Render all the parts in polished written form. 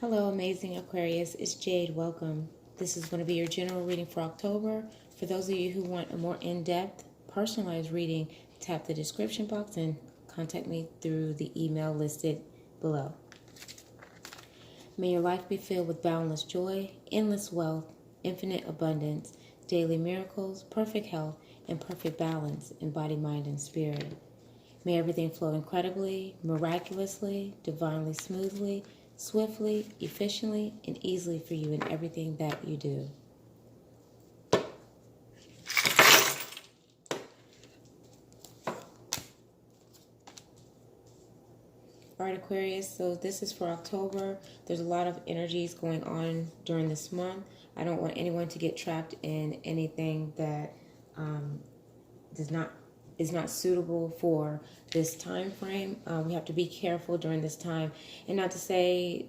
Hello, amazing Aquarius. It's Jade. Welcome. This is going to be your general reading for October. For those of you who want a more in-depth, personalized reading, tap the description box and contact me through the email listed below. May your life be filled with boundless joy, endless wealth, infinite abundance, daily miracles, perfect health, and perfect balance in body, mind, and spirit. May everything flow incredibly, miraculously, divinely smoothly, swiftly, efficiently, and easily for you in everything that you do. All right, Aquarius, so this is for October. There's a lot of energies going on during this month. I don't want anyone to get trapped in anything that is not suitable for this time frame. We have to be careful during this time, and not to say,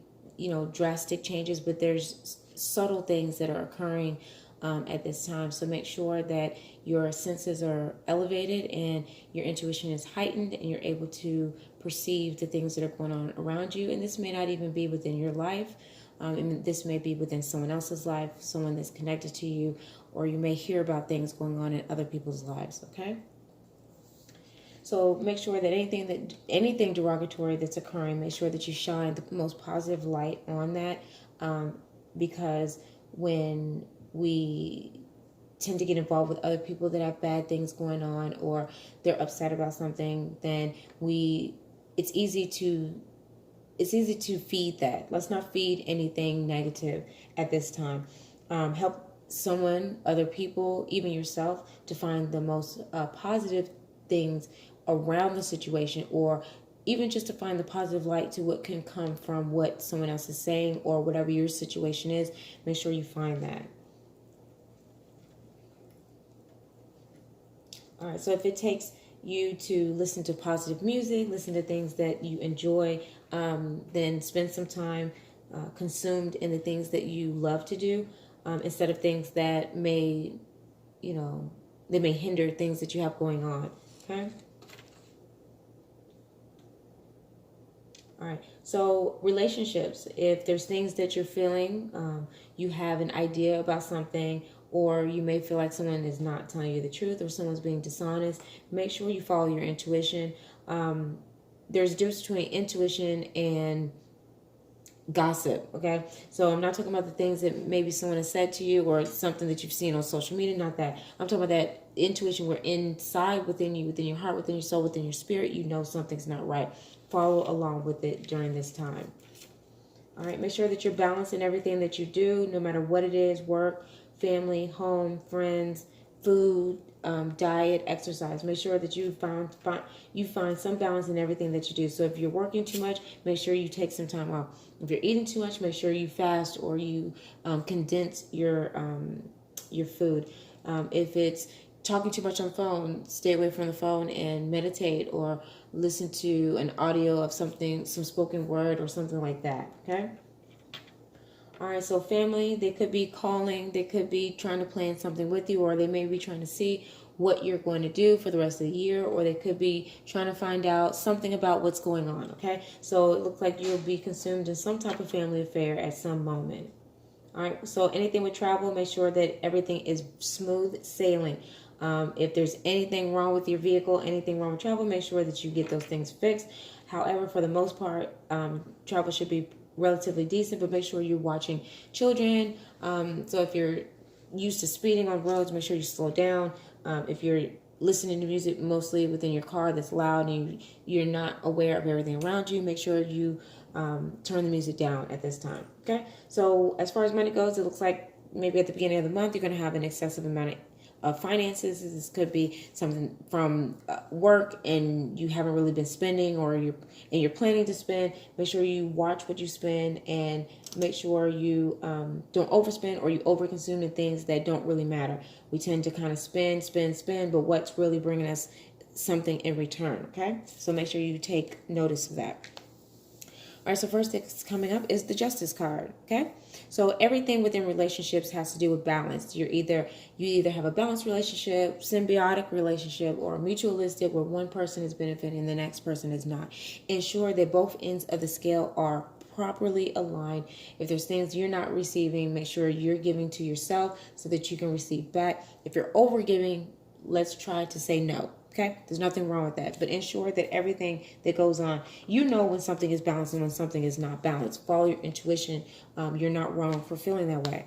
drastic changes, but there's subtle things that are occurring at this time. So make sure that your senses are elevated and your intuition is heightened and you're able to perceive the things that are going on around you. And this may not even be within your life. And this may be within someone else's life, someone that's connected to you, or you may hear about things going on in other people's lives, okay? So make sure that anything derogatory that's occurring, make sure that you shine the most positive light on that, because when we tend to get involved with other people that have bad things going on or they're upset about something, then it's easy to feed that. Let's not feed anything negative at this time. Help someone, other people, even yourself, to find the most positive things around the situation, or even just to find the positive light to what can come from what someone else is saying or whatever your situation is. Make sure you find that. All right, so if it takes you to listen to positive music, listen to things that you enjoy, then spend some time consumed in the things that you love to do, instead of things that may hinder things that you have going on, okay? All right, so relationships, if there's things that you're feeling, you have an idea about something, or you may feel like someone is not telling you the truth or someone's being dishonest, make sure you follow your intuition. There's a difference between intuition and gossip, okay? So I'm not talking about the things that maybe someone has said to you or something that you've seen on social media, not that. I'm talking about that intuition where inside, within you, within your heart, within your soul, within your spirit, you know something's not right. Follow along with it during this time. All right, make sure that you're balancing everything that you do, no matter what it is: work, family, home, friends, food, diet, exercise. Make sure that you find some balance in everything that you do. So if you're working too much, make sure you take some time off. If you're eating too much, make sure you fast or you condense your food. If it's talking too much on the phone, stay away from the phone and meditate or listen to an audio of something, some spoken word or something like that, okay? All right, so family, they could be calling, they could be trying to plan something with you, or they may be trying to see what you're going to do for the rest of the year, or they could be trying to find out something about what's going on, okay? So it looks like you'll be consumed in some type of family affair at some moment. All right, so anything with travel, make sure that everything is smooth sailing. If there's anything wrong with your vehicle, anything wrong with travel, make sure that you get those things fixed. However, for the most part, travel should be relatively decent, but make sure you're watching children. So if you're used to speeding on roads, make sure you slow down. If you're listening to music mostly within your car that's loud and you're not aware of everything around you, make sure you turn the music down at this time, okay? So as far as money goes, it looks like maybe at the beginning of the month, you're going to have an excessive amount of finances. This could be something from work and you haven't really been spending, or you're planning to spend. Make sure you watch what you spend and make sure you don't overspend or you overconsume in things that don't really matter. We tend to kind of spend, but what's really bringing us something in return, okay? So make sure you take notice of that. All right, so first thing's coming up is the Justice card, okay? So everything within relationships has to do with balance. You either have a balanced relationship, symbiotic relationship, or mutualistic where one person is benefiting and the next person is not. Ensure that both ends of the scale are properly aligned. If there's things you're not receiving, make sure you're giving to yourself so that you can receive back. If you're over giving, let's try to say no. Okay, there's nothing wrong with that, but ensure that everything that goes on, you know when something is balanced and when something is not balanced. Follow your intuition. You're not wrong for feeling that way.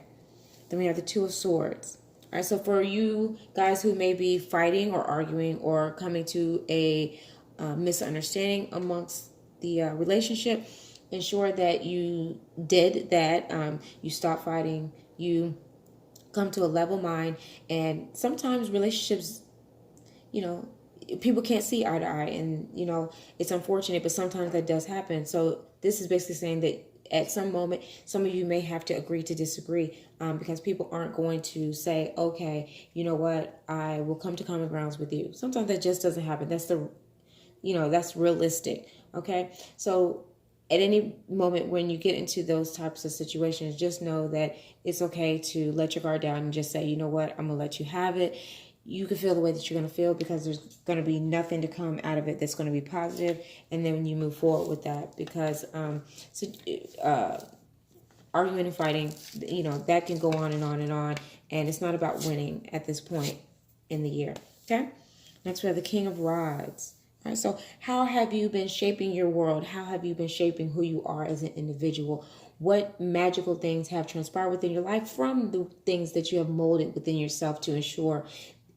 Then we have the Two of Swords. All right, so for you guys who may be fighting or arguing or coming to a misunderstanding amongst the relationship, ensure that you did that. You stop fighting. You come to a level mind. And sometimes relationships, people can't see eye to eye, and it's unfortunate, but sometimes that does happen. So this is basically saying that at some moment, some of you may have to agree to disagree, because people aren't going to say, okay, you know what, I will come to common grounds with you. Sometimes that just doesn't happen. That's realistic. Okay. So at any moment when you get into those types of situations, just know that it's okay to let your guard down and just say, you know what, I'm going to let you have it. You can feel the way that you're going to feel, because there's going to be nothing to come out of it that's going to be positive. And then when you move forward with that, because arguing and fighting, that can go on and on and on. And it's not about winning at this point in the year. Okay. Next, we have the King of Rods. All right. So how have you been shaping your world? How have you been shaping who you are as an individual? What magical things have transpired within your life from the things that you have molded within yourself to ensure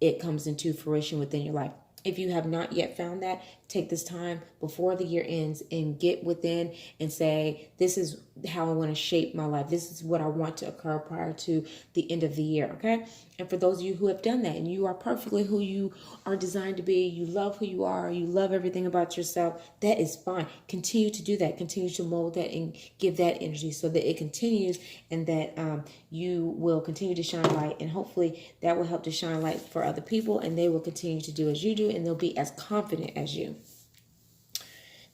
it comes into fruition within your life? If you have not yet found that, take this time before the year ends and get within and say, this is how I want to shape my life. This is what I want to occur prior to the end of the year. Okay. And for those of you who have done that and you are perfectly who you are designed to be, you love who you are, you love everything about yourself, that is fine. Continue to do that. Continue to mold that and give that energy so that it continues, and that you will continue to shine light. And hopefully that will help to shine light for other people, and they will continue to do as you do, and they'll be as confident as you.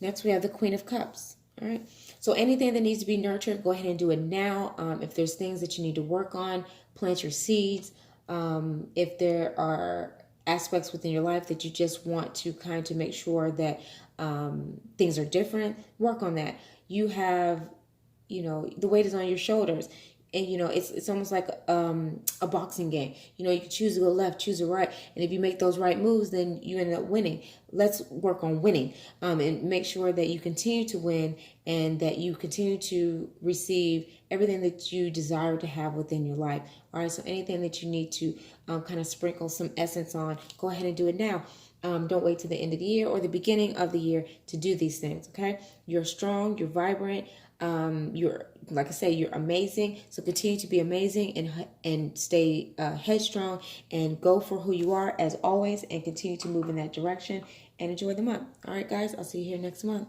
Next, we have the Queen of Cups. All right. So anything that needs to be nurtured, go ahead and do it now. If there's things that you need to work on, plant your seeds. If there are aspects within your life that you just want to kind of make sure that things are different, work on that. You have, the weight is on your shoulders. And, it's almost like a boxing game. You can choose to go left, choose to right. And if you make those right moves, then you end up winning. Let's work on winning, and make sure that you continue to win and that you continue to receive everything that you desire to have within your life. All right. So anything that you need to kind of sprinkle some essence on, go ahead and do it now. Don't wait till the end of the year or the beginning of the year to do these things. Okay. You're strong. You're vibrant. You're, like I say, you're amazing. So continue to be amazing and stay headstrong and go for who you are as always, and continue to move in that direction and enjoy the month. All right, guys, I'll see you here next month.